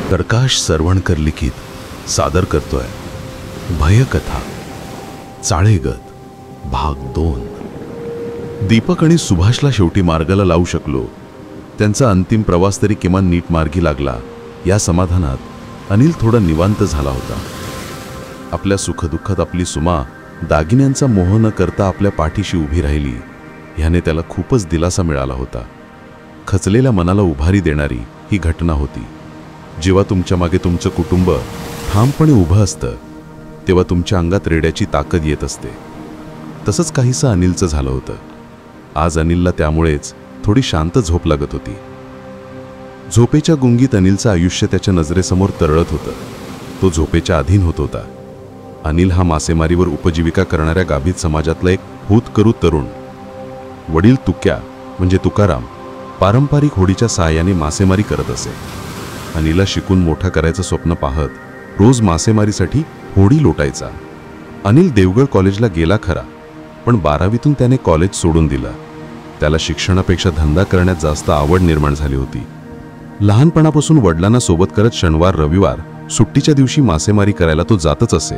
प्रकाश सरवणकर लिखित सादर करतोय भयकथा चाळेगत भाग 2। दीपक आणि सुभाषला शेवटी मार्गाला लावू शकलो, त्यांचा अंतिम प्रवास तरी किमान नीट मार्गी लागला या समाधानात अनिल थोडा निवांत झाला होता। आपल्या सुखदुःखात आपली सुमा दागिन्यांचा मोह न करता आपल्या पाठीशी उभी राहिली, ह्याने त्याला खूपच दिलासा मिळाला होता। खचलेल्या मनाला उभारी देणारी ही घटना होती। जेव्हा तुमच्या मागे तुमचं कुटुंब ठामपणे उभं असतं, तेव्हा तुमच्या अंगात रेड्याची ताकद येत असते। तसंच काहीसं अनिलचं झालं होतं। आज अनिलला त्यामुळेच थोडी शांत झोप लागत होती। झोपेच्या गुंगीत अनिलचं आयुष्य त्याच्या नजरेसमोर तरळत होतं। तो झोपेच्या अधीन होत होता। अनिल हा मासेमारीवर उपजीविका करणाऱ्या गाभीत समाजातला एक होतकरू तरुण। वडील तुक्या म्हणजे तुकाराम पारंपरिक होडीच्या साहाय्याने मासेमारी करत असे। अनिलला शिकून मोठा करायचं स्वप्न पाहत रोज मासेमारीसाठी होडी लोटायचा। अनिल देवगड कॉलेजला गेला खरा, पण 12वीतून त्याने कॉलेज सोडून दिलं। त्याला शिक्षणापेक्षा धंदा करण्यात जास्त आवड निर्माण झाली होती। लहानपणापासून वडिलांना सोबत करत शनिवार रविवार सुट्टीच्या दिवशी मासेमारी करायला तो जातच असे।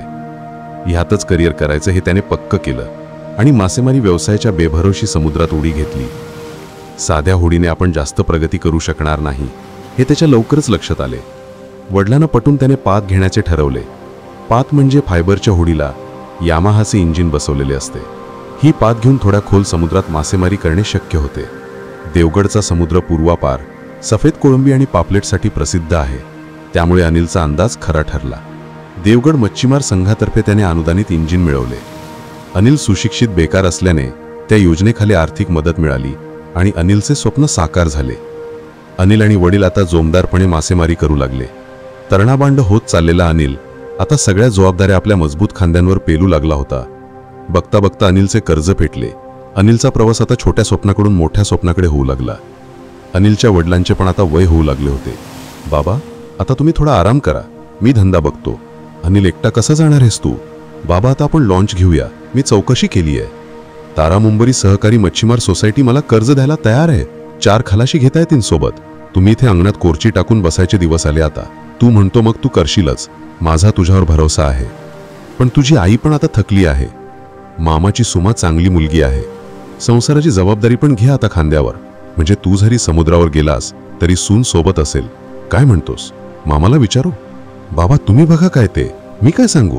ह्यातच करिअर करायचं हे त्याने पक्क केलं आणि मासेमारी व्यवसायाच्या बेभरोशी समुद्रात उडी घेतली। साध्या होडीने आपण जास्त प्रगती करू शकणार नाही हे त्याच्या लवकरच लक्षात आले। वडिलांना पटून त्याने पात घेण्याचे ठरवले। पात म्हणजे फायबरच्या होडीला यामाहाचे इंजिन बसवलेले असते। ही पात घेऊन थोड्या खोल समुद्रात मासेमारी करणे शक्य होते। देवगडचा समुद्र पूर्वापार सफेद कोळंबी आणि पापलेटसाठी प्रसिद्ध आहे, त्यामुळे अनिलचा अंदाज खरा ठरला। देवगड मच्छीमार संघातर्फे त्याने अनुदानित इंजिन मिळवले। अनिल सुशिक्षित बेकार असल्याने त्या योजनेखाली आर्थिक मदत मिळाली आणि अनिलचे स्वप्न साकार झाले। अनिल आणि वडील आता जोमदारपणे मासेमारी करू लागले। तरुणाबांड होत चाललेला अनिल आता सगळ्या जबाबदाऱ्या आपल्या मजबूत खांद्यांवर पेलू लागला होता। बघता बघता अनिलचे कर्ज फेटले। अनिलचा प्रवास आता छोट्या स्वप्नाकडून मोठ्या स्वप्नाकडे होऊ लागला। अनिलच्या वडिलांचे पण आता वय होऊ लागले होते। बाबा, आता तुम्ही थोडा आराम करा, मी धंदा बघतो। अनिल, एकटा कसा जाणार आहेस तू? बाबा, आता आपण लॉन्च घेऊया, मी चौकशी केली आहे। तारा मुंबरी सहकारी मच्छीमार सोसायटी मला कर्ज द्यायला तयार आहे। 4 खलाशी घेता येतील सोबत। तुम्ही इथे अंगणात कोरची टाकून बसायचे दिवस आले आता। तू म्हणतो मग तू करशीलच, माझा तुझ्यावर भरोसा आहे। पण तुझी आई पण आता थकली आहे। मामाची सुमा चांगली मुलगी आहे। संसाराची जबाबदारी पण घे आता खांद्यावर, म्हणजे तू जरी समुद्रावर गेलास तरी सून सोबत असेल। काय म्हणतोस? मामाला विचारू? बाबा, तुम्ही बघा काय ते, मी काय सांगू?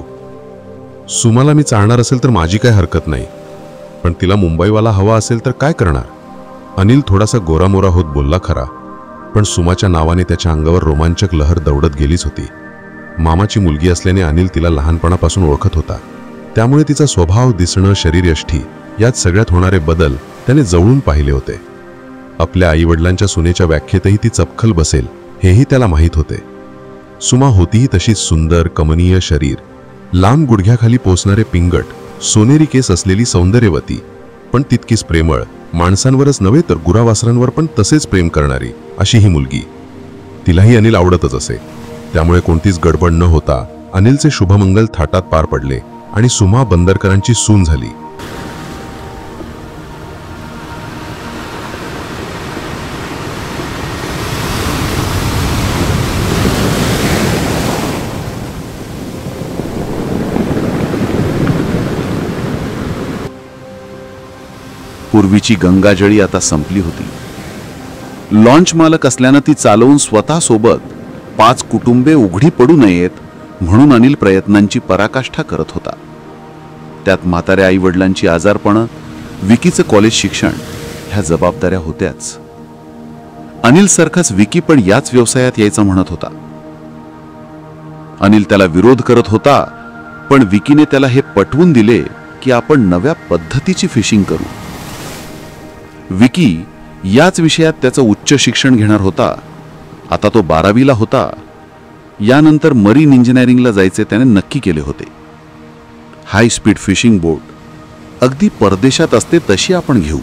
सुमाला मी चालणार असेल तर माझी काय हरकत नाही, पण तिला मुंबईवाला हवा असेल तर काय करणार? अनिल थोडासा गोरामोरा होत बोलला खरा, पण सुमाच्या नावाने त्याच्या अंगावर रोमांचक लहर दौडत गेलीच होती। मामाची मुलगी असल्याने अनिल तिला लहानपणापासून ओळखत होता, त्यामुळे तिचा स्वभाव, दिसणं, शरीरयष्टी यात सगळ्यात होणारे बदल त्याने जवळून पाहिले होते। आपल्या आईवडिलांच्या सुनेच्या व्याख्येतही ती चपखल बसेल हेही त्याला माहीत होते। सुमा होतीही तशीच सुंदर, कमनीय शरीर, लांब गुडघ्याखाली पोचणारे पिंगट, सोनेरी केस असलेली सौंदर्यवती, पण तितकीच प्रेमळ, माणसांवरच नव्हे तर गुरावासरांवर पण तसेच प्रेम करणारी अशी ही मुलगी। तिलाही अनिल आवडतच असे, त्यामुळे कोणतीच गडबड न होता अनिलचे शुभमंगल थाटात पार पडले आणि सुमा बंदरकरांची सून झाली। पूर्वीची गंगाजळी आता संपली होती। लॉन्च मालक असल्यानं ती चालवून स्वतः सोबत 5 कुटुंबे उघडी पडू नयेत म्हणून अनिल प्रयत्नांची पराकाष्ठा करत होता। त्यात म्हाताऱ्या आई वडिलांची आजारपणं, विकीचं कॉलेज शिक्षण ह्या जबाबदाऱ्या होत्याच। अनिल सारखाच विकी पण याच व्यवसायात यायचं म्हणत होता। अनिल त्याला विरोध करत होता, पण विकीने त्याला हे पटवून दिले की आपण नव्या पद्धतीची फिशिंग करू। विकी याच विषयात त्याचं उच्च शिक्षण घेणार होता। आता तो 12वीला होता। यानंतर मरीन इंजिनिअरिंगला जायचे त्याने नक्की केले होते। हाय स्पीड फिशिंग बोट अगदी परदेशात असते तशी आपण घेऊ।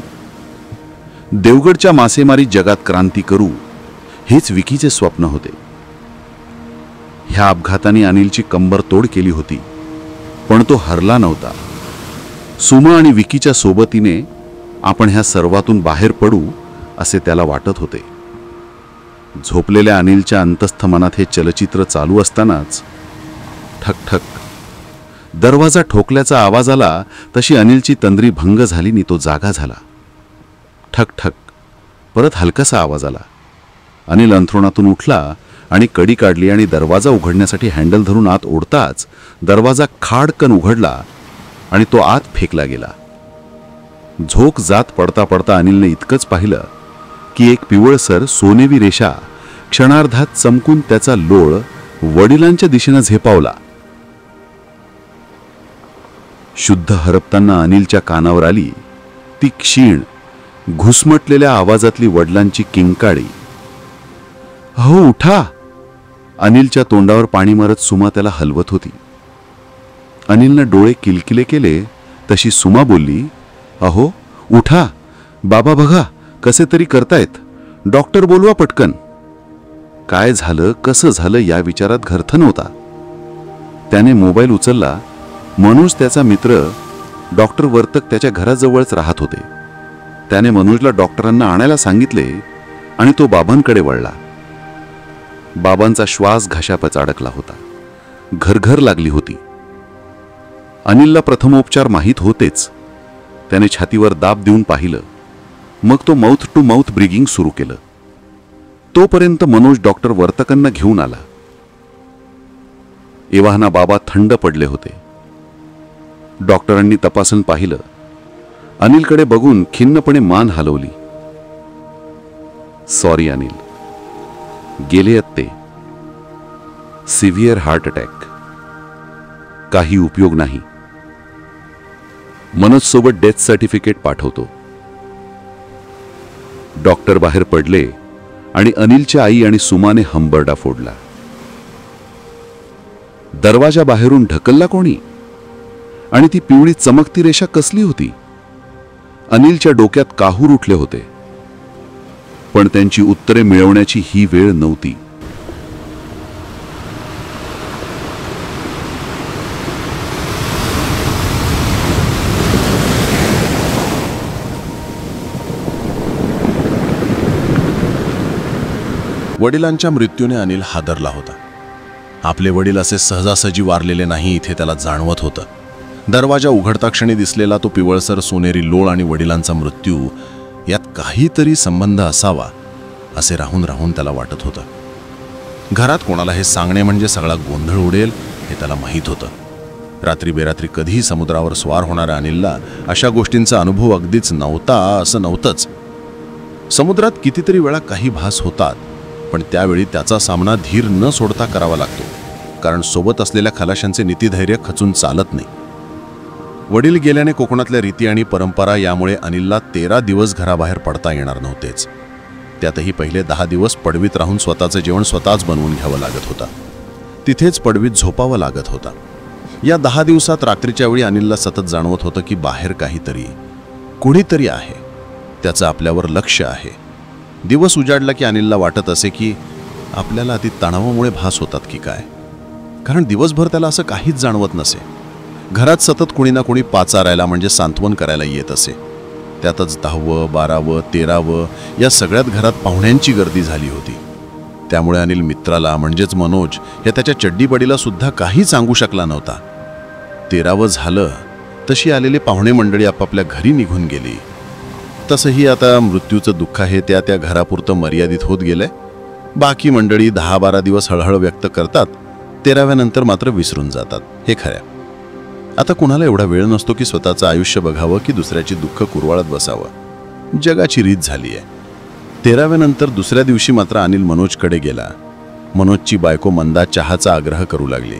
देवगडच्या मासेमारी जगात क्रांती करू, हेच विकीचे स्वप्न होते। ह्या अपघाताने अनिलची कंबर तोड केली होती, पण तो हरला नव्हता। सुमा आणि विकीच्या सोबतीने आपण ह्या सर्वातून बाहेर पडू असे त्याला वाटत होते। झोपलेल्या अनिलच्या अंतस्थ मनात हे चलचित्र चालू असतानाच ठक ठक दरवाजा ठोकल्याचा आवाज आला तशी अनिलची तंद्री भंग झाली आणि तो जागा झाला. ठक ठक परत हलकासा आवाज आला. अनिल अंथरुणातून उठला आणि कडी काढली आणि दरवाजा उघडण्यासाठी हँडल धरून आत ओढताच दरवाजा खाडकन उघडला आणि तो आत फेकला गेला. झोक जात पडता पडता अनिलने इतकंच पाहिलं की एक पिवळसर सोनेरी रेषा क्षणार्धात चमकून त्याचा लोळ वडिलांच्या दिशेनं झेपावला. शुद्ध हरपताना अनिलच्या कानावर आली ती क्षीण घुसमटलेल्या आवाजातली वडिलांची किंकाळी. "अहो उठा." अनिलच्या तोंडावर पाणी मारत सुमा त्याला हलवत होती. अनिलनं डोळे किलकिले केले तशी सुमा बोलली, "अहो उठा, बाबा बघा कसे तरी करतायत, डॉक्टर बोलवा पटकन." काय झालं कसं झालं या विचारात घरथ नव्हता. त्याने मोबाईल उचलला. मनोज त्याचा मित्र डॉक्टर वर्तक त्याच्या घराजवळच राहत होते. त्याने मनोजला डॉक्टरांना आणायला सांगितले आणि तो बाबांकडे वळला. बाबांचा श्वास घशापच अडकला होता. घरघर लागली होती. अनिलला प्रथमोपचार माहीत होतेच. त्याने छातीवर दाब देऊन पाहिलं. मग तो माउथ टू माउथ ब्रिगिंग सुरू केलं. तोपर्यंत मनोज डॉक्टर वर्तकांना घेऊन आला. एव्हाना बाबा थंड पडले होते. डॉक्टरांनी तपासून पाहिलं. अनिलकडे बघून खिन्नपणे मान हलवली. "सॉरी अनिल, गेले ते. Severe heart attack. काही उपयोग नाही. मनोज सोबत डेथ सर्टिफिकेट पाठवतो." डॉक्टर बाहेर पडले आणि अनिलच्या आई आणि सुमाने हंबरडा फोडला. दरवाजा बाहेरून ढकलला कोणी? आणि ती पिवळी चमकती रेषा कसली होती? अनिलच्या डोक्यात काहूर उठले होते. पण त्यांची उत्तरे मिळवण्याची ही वेळ नव्हती. वडिलांच्या मृत्यूने अनिल हादरला होता. आपले वडील असे सहजासहजी वारलेले नाही इथे त्याला जाणवत होतं. दरवाजा उघडता क्षणी दिसलेला तो पिवळसर सोनेरी लोळ आणि वडिलांचा मृत्यू यात काहीतरी संबंध असावा असे राहून राहून त्याला वाटत होतं. घरात कोणाला हे सांगणे म्हणजे सगळा गोंधळ उडेल हे त्याला माहीत होतं. रात्री बेरात्री कधीही समुद्रावर स्वार होणाऱ्या अनिलला अशा गोष्टींचा अनुभव अगदीच नव्हता असं नव्हतंच. समुद्रात कितीतरी वेळा काही भास होतात, पण त्यावेळी त्याचा सामना धीर न सोडता करावा लागतो, कारण सोबत असलेल्या खलाशांचे नीतिधैर्य खचून चालत नाही. वडील गेल्याने कोकणातल्या रीती आणि परंपरा यामुळे अनिलला 13 दिवस घराबाहेर पडता येणार नव्हतेच. त्यातही पहिले 10 दिवस पडवीत राहून स्वतःचं जेवण स्वतःच बनवून घ्यावं लागत होतं. तिथेच पडवीत झोपावं लागत होतं. या 10 दिवसात रात्रीच्या वेळी अनिलला सतत जाणवत होतं की बाहेर काहीतरी, कुणीतरी आहे, त्याचं आपल्यावर लक्ष आहे. दिवस उजाडला की अनिलला वाटत असे की आपल्याला अति तणावामुळे भास होतात की काय, कारण दिवसभर त्याला असं काहीच जाणवत नसे. घरात सतत कुणी ना कुणी पाचारायला म्हणजे सांत्वन करायला येत असे. त्यातच 10वं 12वं 13वं या सगळ्यात घरात पाहुण्यांची गर्दी झाली होती. त्यामुळे अनिल मित्राला म्हणजेच मनोज या त्याच्या चड्डीबडीला सुद्धा काही सांगू शकला नव्हता. 13वं झालं तशी आलेले पाहुणे मंडळी आपापल्या घरी निघून गेली. तसंही आता मृत्यूचं दुःख आहे त्या घरापुरतं मर्यादित होत गेलंय. बाकी मंडळी 10-12 दिवस हळहळ व्यक्त करतात, 13व्यानंतर मात्र विसरून जातात. हे खरं. आता कुणाला एवढा वेळ नसतो की स्वतःचं आयुष्य बघावं की दुसऱ्याची दुःख कुरवाळत बसावं. जगाची रीत झाली आहे. 13व्यानंतर दुसऱ्या दिवशी मात्र अनिल मनोजकडे गेला. मनोजची बायको मंदा चहाचा आग्रह करू लागली.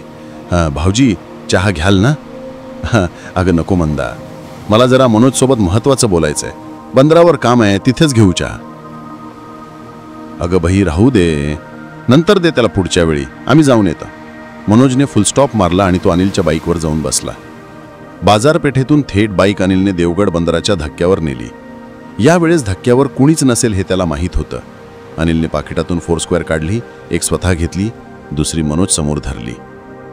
भाऊजी चहा घ्याल ना? अगं नको मंदा, मला जरा मनोजसोबत महत्वाचं बोलायचंय. बंदरावर काम आहे, तिथेच घेऊ चहा. अगं बही राहू दे, नंतर दे त्याला पुढच्या वेळी, आम्ही जाऊन येतो. मनोजने फुलस्टॉप मारला आणि तो अनिलच्या बाईकवर जाऊन बसला. बाजारपेठेतून थेट बाईक अनिलने देवगड बंदराच्या धक्क्यावर नेली. यावेळेस धक्क्यावर कुणीच नसेल हे त्याला माहीत होतं. अनिलने पाकिटातून 4 स्क्वेअर काढली, एक स्वतः घेतली, दुसरी मनोज समोर धरली.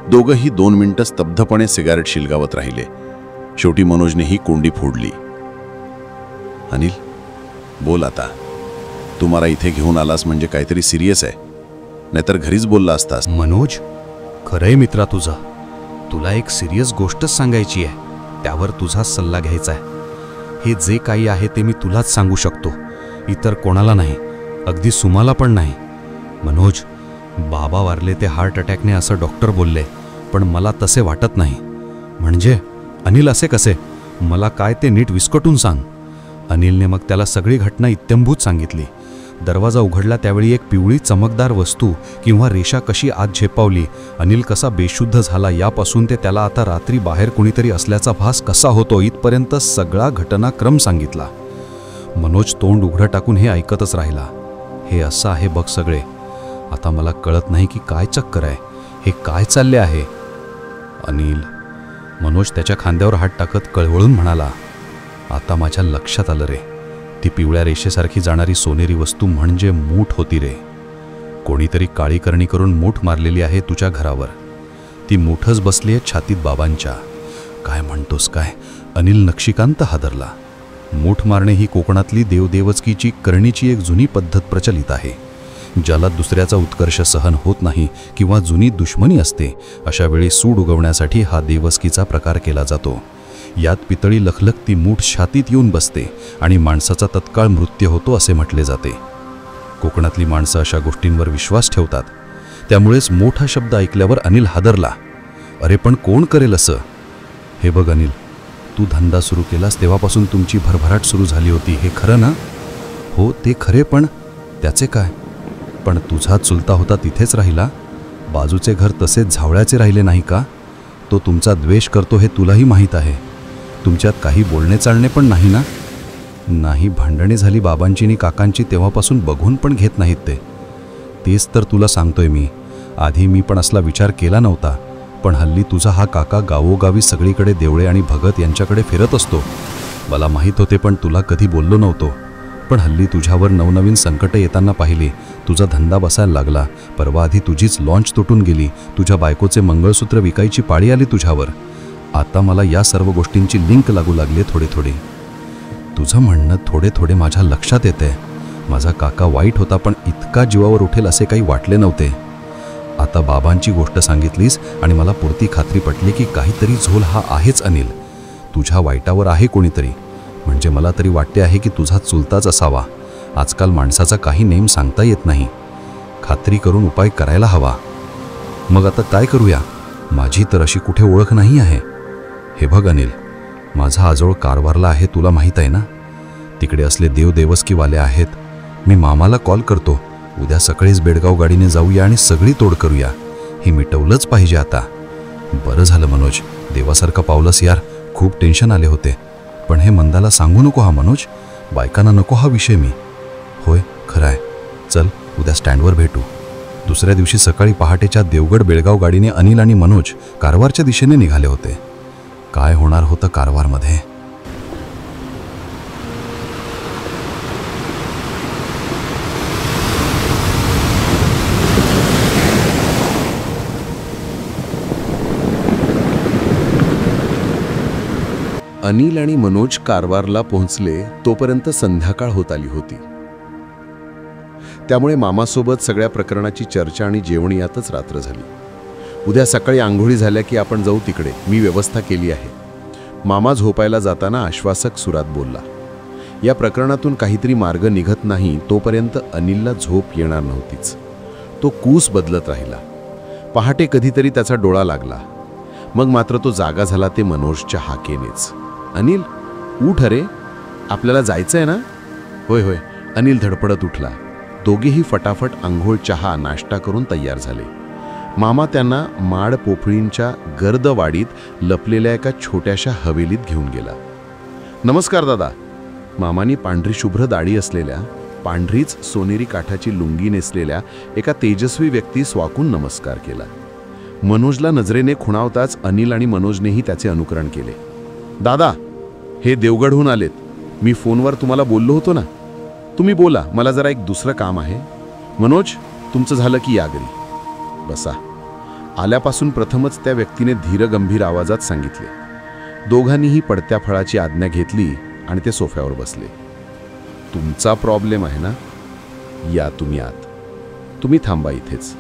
दोघंही 2 मिनिटं स्तब्धपणे सिगारेट शिलगावत राहिले. शेवटी मनोजने ही कोंडी फोडली. अनिल बोल आता. तू मला इथे घेऊन आलास म्हणजे काहीतरी सिरियस आहे, नाहीतर घरीच बोलला असतास. मनोज, खरंय मित्रा तुझा. तुला एक सिरियस गोष्टच सांगायची आहे, त्यावर तुझाच सल्ला घ्यायचा आहे. हे जे काही आहे ते मी तुलाच सांगू शकतो, इतर कोणाला नाही, अगदी सुमाला पण नाही. मनोज, बाबा वारले ते हार्ट अटॅकने असं डॉक्टर बोलले, पण मला तसे वाटत नाही. म्हणजे अनिल असे कसे? मला काय ते नीट विस्कटून सांग. अनिलने मग त्याला सगळी घटना इत्थंभूत सांगितली. दरवाजा उघडला त्यावेळी एक पिवळी चमकदार वस्तू किंवा रेषा कशी आत झेपावली, अनिल कसा बेशुद्ध झाला यापासून ते त्याला आता रात्री बाहेर कुणीतरी असल्याचा भास कसा होतो इथपर्यंत सगळा घटनाक्रम सांगितला. मनोज तोंड उघडं टाकून हे ऐकतच राहिला. हे असं आहे बघ सगळे. आता मला कळत नाही की काय चक्कर आहे, हे काय चालले आहे. अनिल, मनोज त्याच्या खांद्यावर हात टाकत कळवळून म्हणाला, आता माझ्या लक्षात आलं रे. ती पिवळ्या रेषेसारखी जाणारी सोनेरी वस्तू म्हणजे मूठ होती रे. कोणीतरी काळी करणी करून मूठ मारलेली आहे तुझ्या घरावर. ती मूठच बसली आहे छातीत बाबांच्या. काय म्हणतोस काय? अनिल नक्षीकांत हादरला. मूठ मारणे ही कोकणातली देवदेवचकीची करणीची एक जुनी पद्धत प्रचलित आहे. ज्याला दुसऱ्याचा उत्कर्ष सहन होत नाही किंवा जुनी दुश्मनी असते, अशा वेळी सूड उगवण्यासाठी हा देवस्कीचा प्रकार केला जातो. यात पितळी लखलखती मूठ छातीत येऊन बसते आणि माणसाचा तत्काळ मृत्यू होतो असे म्हटले जाते. कोकणातली माणसं अशा गोष्टींवर विश्वास ठेवतात. त्यामुळेच मोठा शब्द ऐकल्यावर अनिल हादरला. अरे पण कोण करेल असं? हे बघ अनिल, तू धंदा सुरू केलास तेव्हापासून तुमची भरभराट सुरू झाली होती, हे खरं ना? हो ते खरे, पण त्याचे काय? पण तुझा चुलता होता तिथेच राहिला. बाजूचे घर तसेच झावळ्याचे राहिले नाही का? तो तुमचा द्वेष करतो हे तुलाही माहीत आहे. तुमच्यात काही बोलणे चालणे पण नाही ना? नाही, भांडणे झाली बाबांची आणि काकांची तेव्हापासून बघून पण घेत नाहीत ते. तेच तर तुला सांगतोय मी. आधी मी पण असला विचार केला नव्हता, पण हल्ली तुझा हा काका गावोगावी सगळीकडे देवळे आणि भगत यांच्याकडे फिरत असतो. मला माहीत होते पण तुला कधी बोललो नव्हतो. पण हल्ली तुझ्यावर नवनवीन संकटं येताना पाहिली. तुझा धंदा बसायला लागला. परवा आधी तुझीच लॉन्च तुटून गेली. तुझ्या बायकोचे मंगळसूत्र विकायची पाळी आली तुझ्यावर. आता मला या सर्व गोष्टींची लिंक लागू लागली थोडे थोडे. तुझं म्हणणं थोडे थोडे माझ्या लक्षात येते. माझा काका वाईट होता, पण इतका जीवावर उठेल असे काही वाटले नव्हते. आता बाबांची गोष्ट सांगितलीस आणि मला पुरती खात्री पटली की काहीतरी झोल हा आहेच अनिल. तुझ्या वाईटावर आहे कोणीतरी. म्हणजे मला तरी वाटते आहे की तुझा चुलताच असावा. आजकाल माणसाचा काही नेम सांगता येत नाही. खात्री करून उपाय करायला हवा. मग आता काय करूया? माझी तर अशी कुठे ओळख नाही आहे. हे बघ अनिल, माझा आजोळ कारवारला आहे, तुला माहीत आहे ना? तिकडे असले देवदेवस्कीवाले आहेत. मी मामाला कॉल करतो. उद्या सकाळीच बेडगाव गाडीने जाऊया आणि सगळी तोड करूया. हे मिटवलंच पाहिजे आता. बरं झालं मनोज, देवासारखं पावलंस यार. खूप टेन्शन आले होते. पण हे मंदाला सांगू नको हा मनोज. बायकांना नको हा विषय. मी होय, खरं आहे. चल उद्या स्टँडवर भेटू. दुसऱ्या दिवशी सकाळी पहाटेच्या देवगड बेळगाव गाडीने अनिल आणि मनोज कारवारच्या दिशेने निघाले होते. काय होणार होतं कारवारमध्ये? अनिल आणि मनोज कारवारला पोहोचले तोपर्यंत संध्याकाळ होत आली होती. त्यामुळे मामासोबत सगळ्या प्रकरणाची चर्चा आणि जेवण यातच रात्र झाली. उद्या सकाळी आंघोळी झाल्या की आपण जाऊ तिकडे, मी व्यवस्था केली आहे. मामा झोपायला जाताना आश्वासक सुरात बोलला. या प्रकरणातून काहीतरी मार्ग निघत नाही तोपर्यंत अनिलला झोप येणार नव्हतीच. तो कूस बदलत राहिला. पहाटे कधीतरी त्याचा डोळा लागला. मग मात्र तो जागा झाला ते मनोजच्या हाकेनेच. अनिल, उठ अरे, आपल्याला जायचं आहे ना? होय होय, अनिल धडपडत उठला. दोघेही फटाफट आंघोळ, चहा, नाश्ता करून तयार झाले. मामा त्यांना माड पोफळींच्या गर्द वाडीत लपलेल्या एका छोट्याशा हवेलीत घेऊन गेला. नमस्कार दादा. मामानी पांढरी शुभ्र दाढी असलेल्या, पांढरीच सोनेरी काठाची लुंगी नेसलेल्या एका तेजस्वी व्यक्तीस वाकून नमस्कार केला. मनोजला नजरेने खुणावताच अनिल आणि मनोजनेही त्याचे अनुकरण केले. दादा, हे देवगडहून आलेत. मी फोनवर तुम्हाला बोललो होतो ना. तुम्ही बोला, मला जरा एक दुसरं काम आहे. मनोज, तुमचं झालं की या घरी. बसा. आल्यापासून प्रथमच त्या व्यक्तीने धीरगंभीर आवाजात सांगितले. दोघांनीही पडत्या फळाची आज्ञा घेतली आणि ते सोफ्यावर बसले. तुमचा प्रॉब्लेम आहे ना? या तुम्ही आत. तुम्ही थांबा इथेच.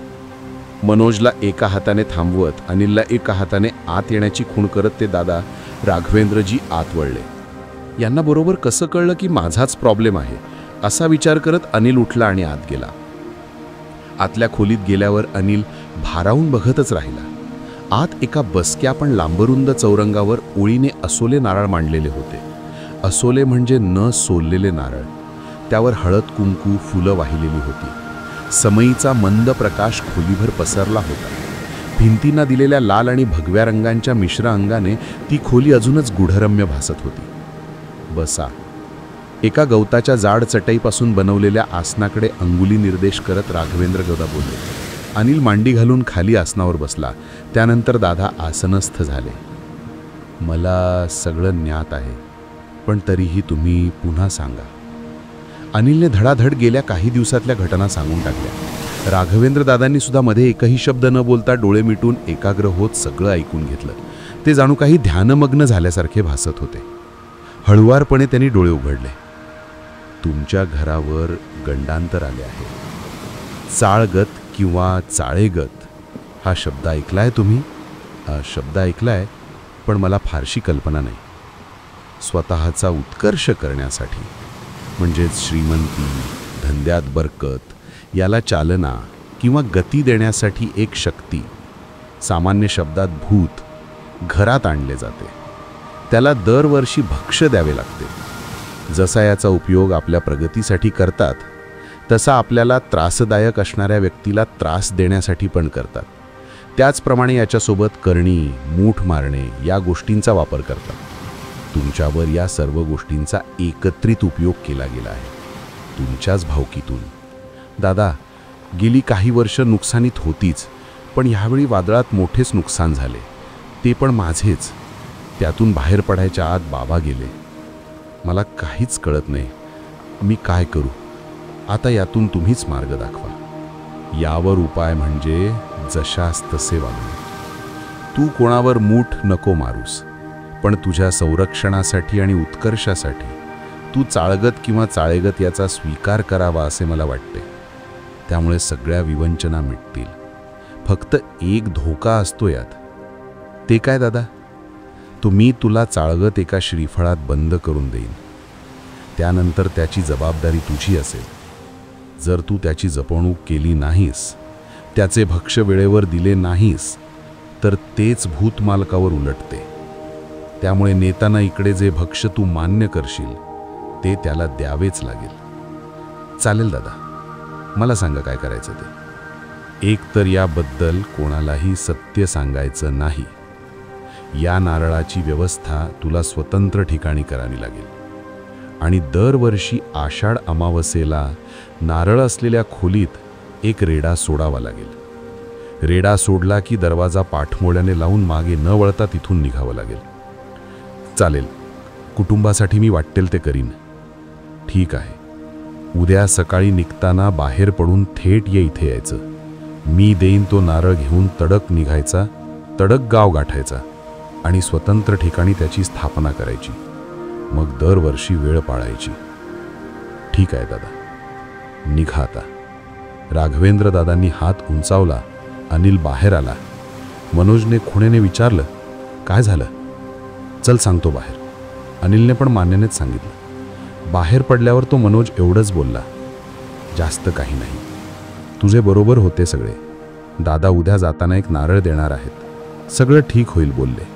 मनोजला एका हाताने थांबवत अनिलला एका हाताने आत येण्याची खूण करत ते दादा राघवेंद्रजी आत वळले. यांना बरोबर कसं कळलं की माझाच प्रॉब्लेम आहे असा विचार करत अनिल उठला आणि आत गेला. आतल्या खोलीत गेल्यावर अनिल भारावून बघतच राहिला. आत एका बसक्या पण लांबरुंद चौरंगावर ओळीने असोले नारळ मांडलेले होते. असोले म्हणजे न सोललेले नारळ. त्यावर हळद कुंकू फुलं वाहिलेली होती. समईचा मंद प्रकाश खोलीभर पसरला होता. भिंतींना दिलेल्या लाल आणि भगव्या रंगांच्या मिश्र अंगाने ती खोली अजूनच गूढरम्य भासत होती. बसा. एका गवताच्या जाड चटईपासून बनवलेल्या आसनाकडे अंगुली निर्देश करत राघवेंद्र गौदा बोलले. अनिल मांडी घालून खाली आसनावर बसला. त्यानंतर दादा आसनस्थ झाले. मला सगळं ज्ञात आहे, पण तरीही तुम्ही पुन्हा सांगा. अनिलने धडाधड गेल्या काही दिवसातल्या घटना सांगून टाकल्या. राघवेंद्र दादांनी सुद्धा मध्ये एकही शब्द न बोलता डोळे मिटून एकाग्र होत सगळं ऐकून घेतलं. ते जाणू काही ध्यानमग्न झाल्यासारखे भासत होते. हळुवारपणे त्यांनी डोळे उघडले. तुमच्या घरावर गंडांतर आले आहे. चाळगत किंवा चाळेगत हा शब्द ऐकलाय तुम्ही? शब्द ऐकलाय, पण मला फारशी कल्पना नाही. स्वतःचा उत्कर्ष करण्यासाठी म्हणजेच श्रीमंती, धंद्यात बरकत, याला चालना किंवा गती देण्यासाठी एक शक्ती, सामान्य शब्दात भूत, घरात आणले जाते. त्याला दरवर्षी भक्ष्य द्यावे लागते. जसा याचा उपयोग आपल्या प्रगतीसाठी करतात, तसा आपल्याला त्रासदायक असणाऱ्या व्यक्तीला त्रास देण्यासाठी पण करतात. त्याचप्रमाणे याच्यासोबत करणी, मूठ मारणे या गोष्टींचा वापर करतात. तुमच्यावर या सर्व गोष्टींचा एकत्रित उपयोग केला गेला आहे, तुमच्याच भावकीतून. दादा, गेली काही वर्ष नुकसानीत होतीच, पण ह्यावेळी वादळात मोठेच नुकसान झाले. ते पण माझेच. त्यातून बाहेर पडायच्या आत बाबा गेले. मला काहीच कळत नाही. मी काय करू? आता यातून तुम्हीच मार्ग दाखवा. यावर उपाय म्हणजे जशास तसे वागणे. तू कोणावर मूठ नको मारूस, पण तुझ्या संरक्षणासाठी आणि उत्कर्षासाठी तू चाळगत किंवा चाळेगत याचा स्वीकार करावा असे मला वाटते. त्यामुळे सगळ्या विवंचना मिटतील. फक्त एक धोका असतो यात. ते काय दादा? मी तुला चाळगत एका श्रीफळात बंद करून देईन. त्यानंतर त्याची जबाबदारी तुझी असेल. जर तू त्याची जपणूक केली नाहीस, त्याचे भक्ष्य वेळेवर दिले नाहीस, तर तेच भूतमालकावर उलटते. त्यामुळे नेताना इकडे जे भक्ष्य तू मान्य करशील ते त्याला द्यावेच लागेल. चालेल दादा, मला सांगा काय करायचं ते. एक तर याबद्दल कोणालाही सत्य सांगायचं नाही. या नारळाची व्यवस्था तुला स्वतंत्र ठिकाणी करावी लागेल. आणि दरवर्षी आषाढ अमावस्येला नारळ असलेल्या खोलीत एक रेडा सोडावा लागेल. रेडा सोडला की दरवाजा पाठमोळ्याने लावून मागे न वळता तिथून निघावं लागेल. चालेल, कुटुंबासाठी मी वाटेल ते करीन. ठीक आहे. उद्या सकाळी निघताना बाहेर पडून थेट इथे यायचं. मी देईन तो नारळ घेऊन तडक निघायचा, तडक गाव गाठायचा आणि स्वतंत्र ठिकाणी त्याची स्थापना करायची. मग दरवर्षी वेळ पाळायची. ठीक आहे दादा, निघा आता. राघवेंद्र दादांनी हात उंचावला. अनिल बाहेर आला. मनोजने खुणेने विचारलं, काय झालं? चल सांगतो बाहेर. अनिलने पण मान्यनेच सांगितलं. बाहेर पडल्यावर तो मनोज एवढंच बोलला, जास्त काही नाही. तुझे बरोबर होते सगळे. दादा उद्या जाताना एक नारळ देणार आहेत. सगळं ठीक होईल बोलले.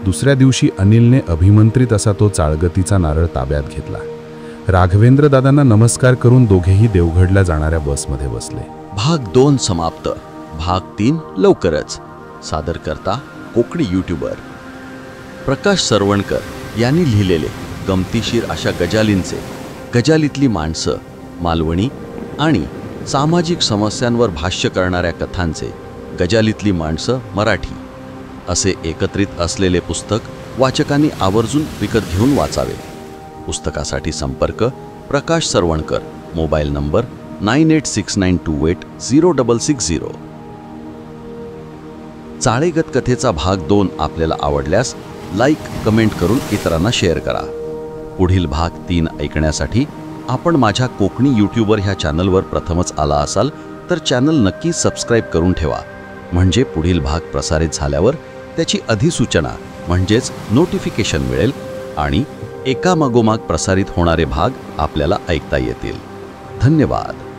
दुसऱ्या दिवशी अनिलने अभिमंत्रित असा तो चाळगतीचा नारळ ताब्यात घेतला. राघवेंद्र दादांना नमस्कार करून दोघेही देवगडला जाणाऱ्या बसमध्ये बसले. भाग 2 समाप्त. भाग 3 लवकरच. सादरकर्ता कोकणी यूट्यूबर प्रकाश सरवणकर यांनी लिहिलेले गमतीशीर अशा गजालींचे, गजालीतली माणसं, मालवणी आणि सामाजिक समस्यांवर भाष्य करणाऱ्या कथांचे गजालीतली माणसं मराठी असे एकत्रित असलेले पुस्तक वाचकांनी आवर्जून विकत घेऊन वाचावे. पुस्तकासाठी संपर्क प्रकाश सरवणकर, मोबाईल नंबर 9869280660. चाळेगत कथेचा भाग 2 आपल्याला आवडल्यास लाईक, कमेंट करून इतरांना शेअर करा. पुढील भाग 3 ऐकण्यासाठी आपण माझ्या कोकणी यूट्यूबर ह्या चॅनलवर प्रथमच आला असाल तर चॅनल नक्की सबस्क्राईब करून ठेवा, म्हणजे पुढील भाग प्रसारित झाल्यावर त्याची अधिसूचना म्हणजेच नोटिफिकेशन मिळेल आणि एकामागोमाग प्रसारित होणारे भाग आपल्याला ऐकता येतील. धन्यवाद.